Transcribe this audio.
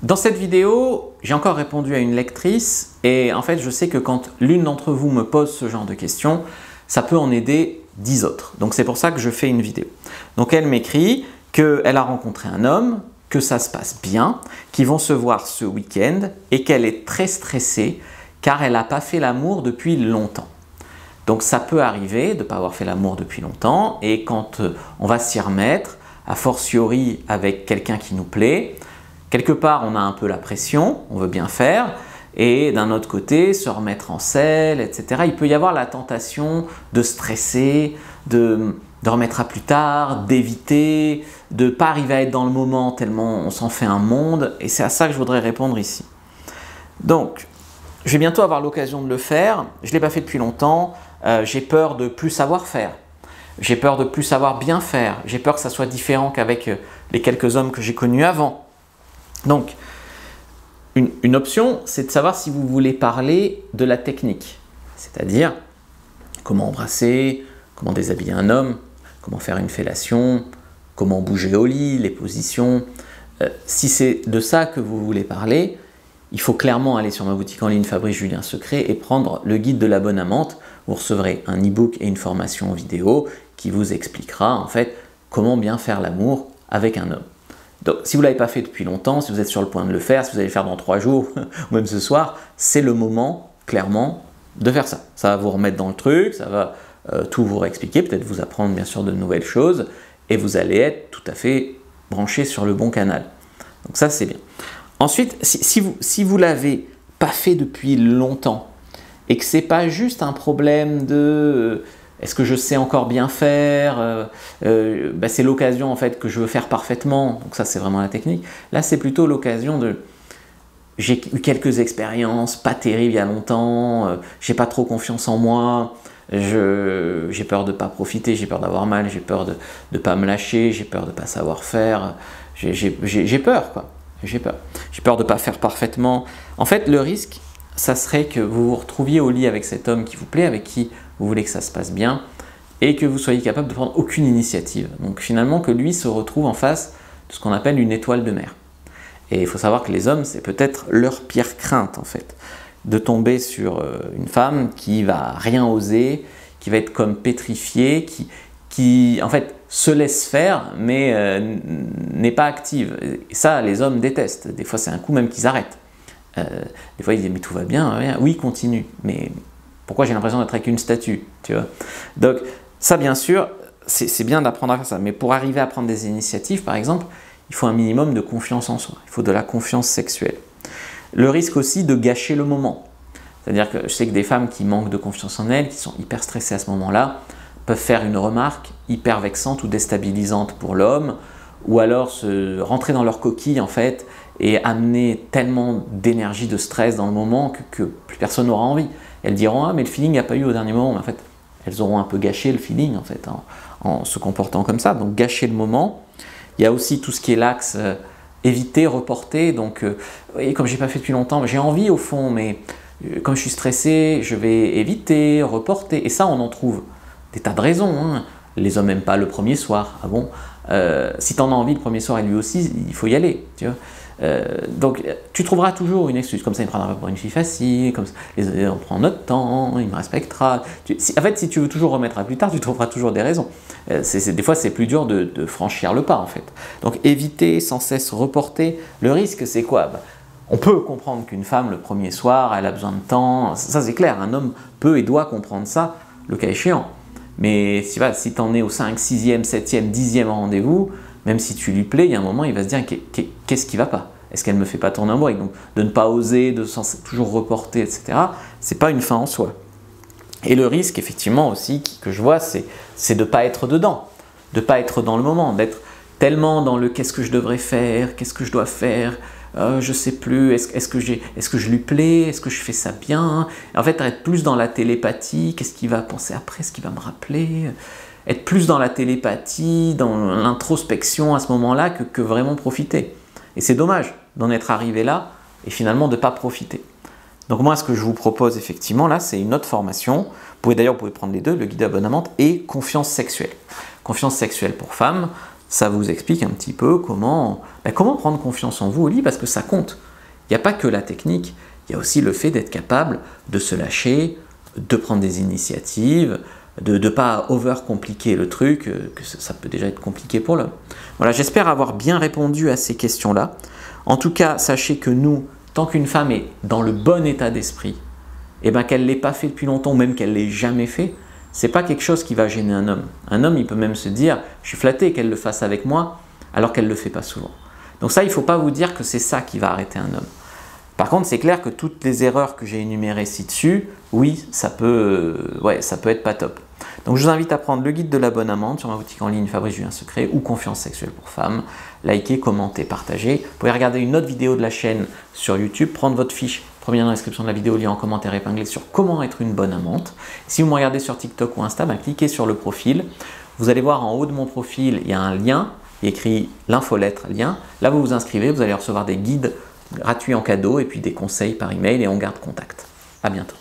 Dans cette vidéo, j'ai encore répondu à une lectrice et en fait, je sais que quand l'une d'entre vous me pose ce genre de questions, ça peut en aider 10 autres. Donc c'est pour ça que je fais une vidéo. Donc elle m'écrit qu'elle a rencontré un homme, que ça se passe bien, qu'ils vont se voir ce week-end et qu'elle est très stressée car elle n'a pas fait l'amour depuis longtemps. Donc ça peut arriver de ne pas avoir fait l'amour depuis longtemps et quand on va s'y remettre, a fortiori avec quelqu'un qui nous plaît, quelque part on a un peu la pression, on veut bien faire, et d'un autre côté se remettre en selle, etc. Il peut y avoir la tentation de stresser, de remettre à plus tard, d'éviter, de ne pas arriver à être dans le moment tellement on s'en fait un monde, et c'est à ça que je voudrais répondre ici. Donc, je vais bientôt avoir l'occasion de le faire, je ne l'ai pas fait depuis longtemps, j'ai peur de plus savoir faire, j'ai peur de plus savoir bien faire, j'ai peur que ça soit différent qu'avec les quelques hommes que j'ai connus avant. Donc, une option, c'est de savoir si vous voulez parler de la technique, c'est-à-dire comment embrasser, comment déshabiller un homme, comment faire une fellation, comment bouger au lit, les positions. Si c'est de ça que vous voulez parler, il faut clairement aller sur ma boutique en ligne Fabrice Julien Secret et prendre le guide de la bonne amante. Vous recevrez un e-book et une formation en vidéo qui vous expliquera en fait comment bien faire l'amour avec un homme. Donc, si vous ne l'avez pas fait depuis longtemps, si vous êtes sur le point de le faire, si vous allez le faire dans 3 jours ou même ce soir, c'est le moment, clairement, de faire ça. Ça va vous remettre dans le truc, ça va tout vous réexpliquer, peut-être vous apprendre bien sûr de nouvelles choses, et vous allez être tout à fait branché sur le bon canal. Donc ça, c'est bien. Ensuite, si vous ne l'avez pas fait depuis longtemps, et que ce n'est pas juste un problème de est-ce que je sais encore bien faire, c'est l'occasion en fait que je veux faire parfaitement, donc ça c'est vraiment la technique. Là c'est plutôt l'occasion de j'ai eu quelques expériences pas terribles il y a longtemps, j'ai pas trop confiance en moi, j'ai peur de pas profiter, j'ai peur d'avoir mal, j'ai peur de pas me lâcher, j'ai peur de pas savoir faire, j'ai peur quoi, j'ai peur de pas faire parfaitement. En fait le risque ça serait que vous vous retrouviez au lit avec cet homme qui vous plaît, avec qui vous voulez que ça se passe bien, et que vous soyez capable de prendre aucune initiative. Donc finalement que lui se retrouve en face de ce qu'on appelle une étoile de mer. Et il faut savoir que les hommes, c'est peut-être leur pire crainte en fait, de tomber sur une femme qui va rien oser, qui va être comme pétrifiée, qui en fait se laisse faire, mais n'est pas active. Et ça, les hommes détestent. Des fois, c'est un coup même qu'ils arrêtent. Des fois ils disent mais tout va bien, oui continue, mais pourquoi j'ai l'impression d'être avec une statue, tu vois? Donc ça bien sûr c'est bien d'apprendre à faire ça, mais pour arriver à prendre des initiatives par exemple, il faut un minimum de confiance en soi, il faut de la confiance sexuelle. Le risque aussi de gâcher le moment, c'est-à-dire que je sais que des femmes qui manquent de confiance en elles, qui sont hyper stressées à ce moment-là, peuvent faire une remarque hyper vexante ou déstabilisante pour l'homme, ou alors se rentrer dans leur coquille en fait, et amener tellement d'énergie, de stress dans le moment que plus personne n'aura envie. Elles diront « Ah mais le feeling n'a pas eu au dernier moment », mais en fait elles auront un peu gâché le feeling en fait en se comportant comme ça, donc gâcher le moment. Il y a aussi tout ce qui est l'axe éviter, reporter, donc oui, comme j'ai pas fait depuis longtemps, j'ai envie au fond, mais comme je suis stressé, je vais éviter, reporter, et ça on en trouve des tas de raisons, hein. Les hommes n'aiment pas le premier soir, ah bon, si tu en as envie le premier soir et lui aussi, il faut y aller, tu vois. Donc tu trouveras toujours une excuse, comme ça il me prendra pour une fille facile, comme ça on prend notre temps, il me respectera. En fait si tu veux toujours remettre à plus tard, tu trouveras toujours des raisons. Des fois c'est plus dur de franchir le pas en fait. Donc éviter, sans cesse reporter, le risque c'est quoi? On peut comprendre qu'une femme le premier soir, elle a besoin de temps, ça c'est clair, un homme peut et doit comprendre ça, le cas échéant. Mais si tu en es au 5, 6e, 7e, 10e rendez-vous, même si tu lui plais, il y a un moment, il va se dire qu'est-ce qui ne va pas? Est-ce qu'elle ne me fait pas tourner un brick? Donc de ne pas oser, de toujours reporter, etc., ce n'est pas une fin en soi. Et le risque, effectivement, aussi, que je vois, c'est de ne pas être dedans, de ne pas être dans le moment, d'être tellement dans le qu'est-ce que je devrais faire, qu'est-ce que je dois faire, je ne sais plus, est-ce que je lui plais, est-ce que je fais ça bien? En fait, être plus dans la télépathie, qu'est-ce qu'il va penser après, ce qu'il va me rappeler? Être plus dans la télépathie, dans l'introspection à ce moment-là que vraiment profiter. Et c'est dommage d'en être arrivé là et finalement de ne pas profiter. Donc moi, ce que je vous propose effectivement là, c'est une autre formation. Vous pouvez prendre les deux, le guide de la bonne amante et confiance sexuelle. Confiance sexuelle pour femmes. ça vous explique un petit peu comment prendre confiance en vous au lit, parce que ça compte. Il n'y a pas que la technique, il y a aussi le fait d'être capable de se lâcher, de prendre des initiatives, de ne pas over-compliquer le truc, que ça peut déjà être compliqué pour l'homme. Voilà, j'espère avoir bien répondu à ces questions-là. En tout cas, sachez que nous, tant qu'une femme est dans le bon état d'esprit, et qu'elle ne l'ait pas fait depuis longtemps, ou même qu'elle ne l'ait jamais fait, c'est pas quelque chose qui va gêner un homme. Un homme, il peut même se dire « je suis flatté qu'elle le fasse avec moi », alors qu'elle ne le fait pas souvent. Donc ça, il ne faut pas vous dire que c'est ça qui va arrêter un homme. Par contre, c'est clair que toutes les erreurs que j'ai énumérées ci-dessus, oui, ça peut être pas top. Donc je vous invite à prendre le guide de la bonne amante sur ma boutique en ligne Fabrice Julien Secret ou Confiance sexuelle pour femmes. Likez, commentez, partagez. Vous pouvez regarder une autre vidéo de la chaîne sur YouTube, prendre votre fiche, premier lien dans la description de la vidéo, lien en commentaire épinglé sur comment être une bonne amante. Si vous me regardez sur TikTok ou Insta, cliquez sur le profil. Vous allez voir en haut de mon profil, il y a un lien, écrit l'infolettre lien. Là, vous vous inscrivez, vous allez recevoir des guides gratuits en cadeau et puis des conseils par email et on garde contact. À bientôt.